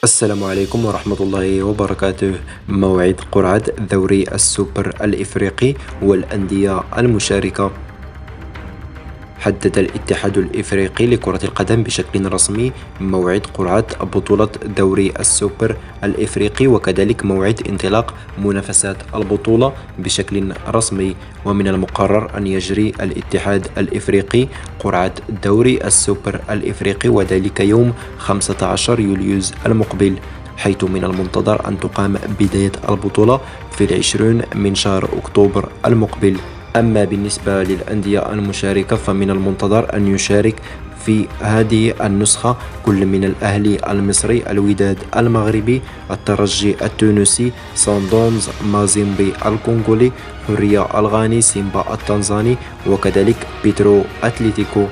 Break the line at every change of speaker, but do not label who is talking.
السلام عليكم ورحمة الله وبركاته. موعد قرعة دوري السوبر الإفريقي والأندية المشاركة. حدد الاتحاد الإفريقي لكرة القدم بشكل رسمي موعد قرعة بطولة دوري السوبر الإفريقي وكذلك موعد انطلاق منافسات البطولة بشكل رسمي. ومن المقرر أن يجري الاتحاد الإفريقي قرعة دوري السوبر الإفريقي وذلك يوم 15 يوليوز المقبل، حيث من المنتظر أن تقام بداية البطولة في 20 من شهر أكتوبر المقبل. أما بالنسبة للأندية المشاركة فمن المنتظر أن يشارك في هذه النسخة كل من الأهلي المصري، الوداد المغربي، الترجي التونسي، ساندونز، مازيمبي الكونغولي، حرية الغاني، سيمبا التنزاني، وكذلك بيترو أتليتيكو.